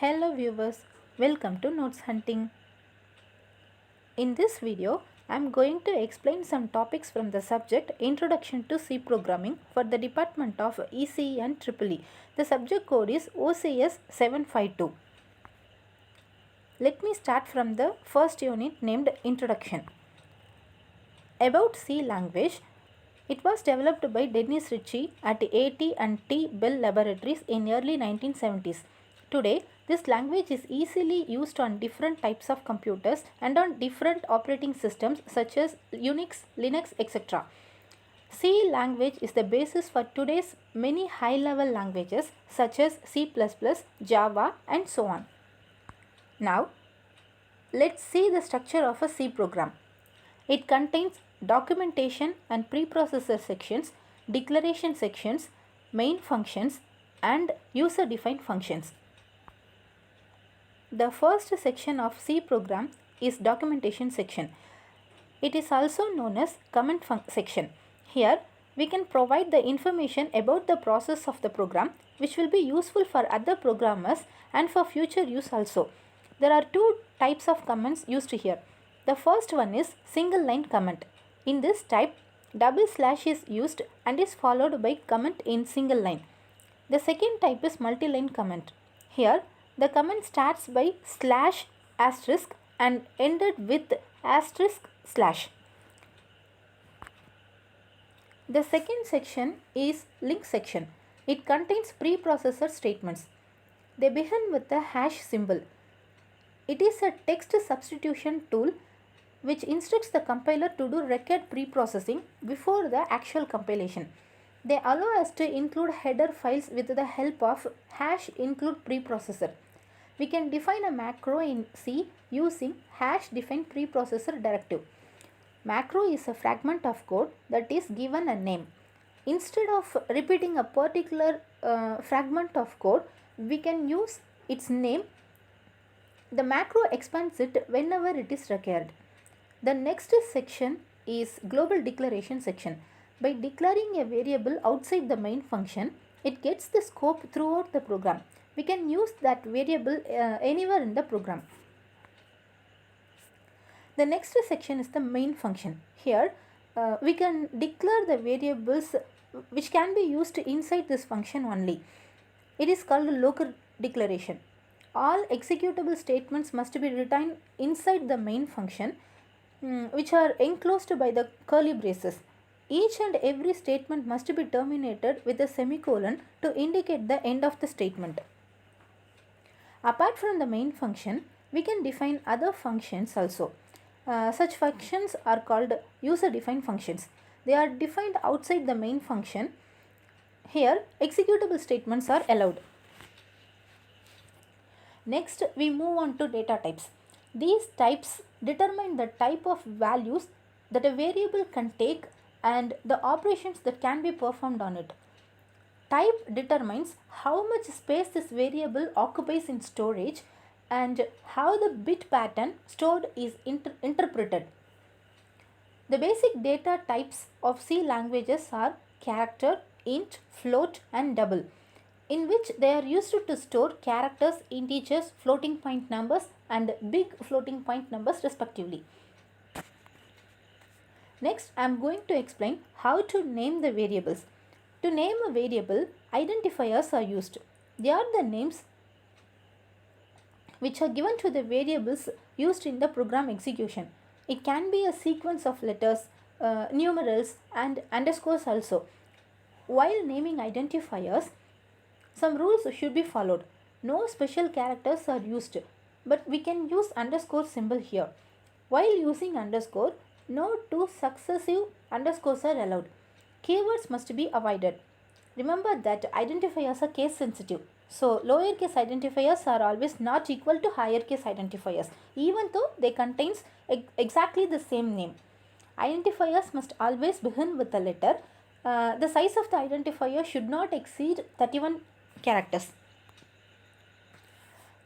Hello viewers, welcome to Notes Hunting. In this video, I am going to explain some topics from the subject Introduction to C Programming for the Department of ECE and EEE. The subject code is OCS 752. Let me start from the first unit named Introduction. About C language, it was developed by Dennis Ritchie at AT&T Bell Laboratories in early 1970s. Today, this language is easily used on different types of computers and on different operating systems such as Unix, Linux, etc. C language is the basis for today's many high-level languages such as C++, Java, and so on. Now, let's see the structure of a C program. It contains documentation and preprocessor sections, declaration sections, main functions, and user-defined functions. The first section of C program is documentation section. It is also known as comment section. Here, we can provide the information about the process of the program, which will be useful for other programmers and for future use also. There are two types of comments used here. The first one is single line comment. In this type, double slash is used and is followed by comment in single line. The second type is multi-line comment. Here, the comment starts by slash asterisk and ended with asterisk slash. The second section is link section. It contains preprocessor statements. They begin with the hash symbol. It is a text substitution tool which instructs the compiler to do record preprocessing before the actual compilation. They allow us to include header files with the help of hash include preprocessor. We can define a macro in C using hash define preprocessor directive. Macro is a fragment of code that is given a name. Instead of repeating a particular fragment of code, we can use its name. The macro expands it whenever it is required. The next section is global declaration section. By declaring a variable outside the main function, it gets the scope throughout the program. We can use that variable anywhere in the program. The next section is the main function. Here, we can declare the variables which can be used inside this function only. It is called local declaration. All executable statements must be written inside the main function, which are enclosed by the curly braces. Each and every statement must be terminated with a semicolon to indicate the end of the statement. Apart from the main function, we can define other functions also. Such functions are called user-defined functions. They are defined outside the main function. Here, executable statements are allowed. Next, we move on to data types. These types determine the type of values that a variable can take and the operations that can be performed on it. Type determines how much space this variable occupies in storage and how the bit pattern stored is interpreted. The basic data types of C languages are character, int, float, and double, in which they are used to store characters, integers, floating point numbers, and big floating point numbers respectively. Next, I am going to explain how to name the variables. To name a variable, identifiers are used. They are the names which are given to the variables used in the program execution. It can be a sequence of letters, numerals, and underscores also. While naming identifiers, some rules should be followed. No special characters are used, but we can use underscore symbol here. While using underscore, no two successive underscores are allowed. Keywords must be avoided. Remember that identifiers are case sensitive. So, lowercase identifiers are always not equal to higher case identifiers, even though they contain exactly the same name. Identifiers must always begin with a letter. The size of the identifier should not exceed 31 characters.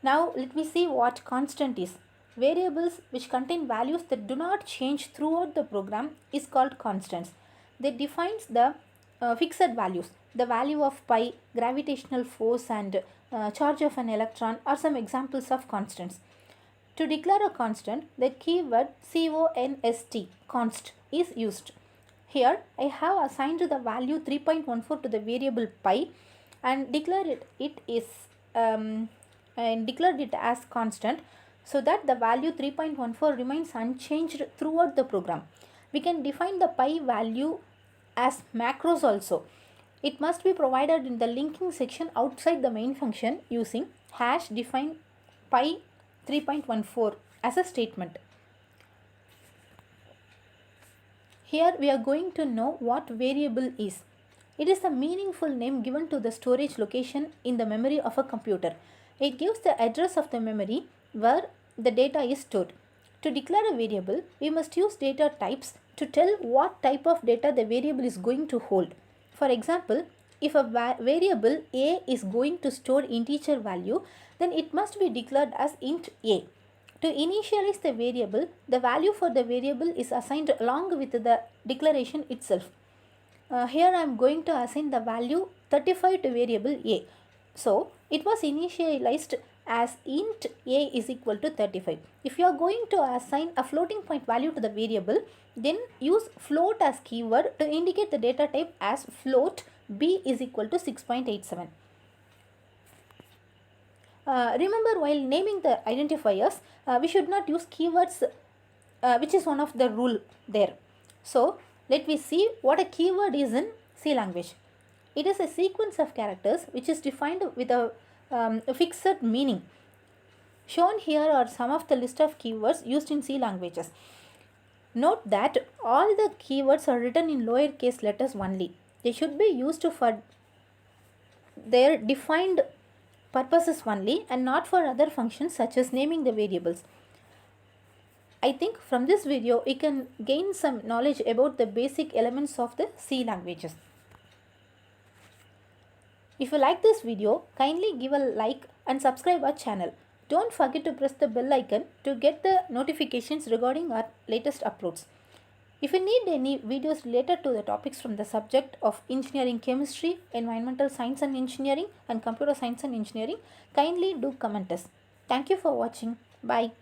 Now, let me see what constant is. Variables which contain values that do not change throughout the program is called constants. They defines the fixed values. the value of pi, gravitational force, and charge of an electron are some examples of constants. To declare a constant, the keyword const is used. Here I have assigned the value 3.14 to the variable pi and declared it as constant, so that the value 3.14 remains unchanged throughout the program. We can define the pi value as macros also. It must be provided in the linking section outside the main function using hash define pi 3.14 as a statement. Here we are going to know what variable is. It is a meaningful name given to the storage location in the memory of a computer. It gives the address of the memory where the data is stored. To declare a variable, we must use data types to tell what type of data the variable is going to hold. For example, if a variable a is going to store integer value, then it must be declared as int a. To initialize the variable, the value for the variable is assigned along with the declaration itself. Here I am going to assign the value 35 to variable a. So it was initialized as int a is equal to 35. If you are going to assign a floating point value to the variable, then use float as keyword to indicate the data type as float b is equal to 6.87. Remember, while naming the identifiers, we should not use keywords, which is one of the rule there. So let me see what a keyword is in C language. It is a sequence of characters which is defined with a fixed meaning. Shown here are some of the list of keywords used in C languages. Note that all the keywords are written in lowercase letters only. They should be used for their defined purposes only and not for other functions such as naming the variables. I think from this video you can gain some knowledge about the basic elements of the C languages. If you like this video, kindly give a like and subscribe our channel. Don't forget to press the bell icon to get the notifications regarding our latest uploads. If you need any videos related to the topics from the subject of engineering chemistry, environmental science and engineering, and computer science and engineering, kindly do comment us. Thank you for watching. Bye.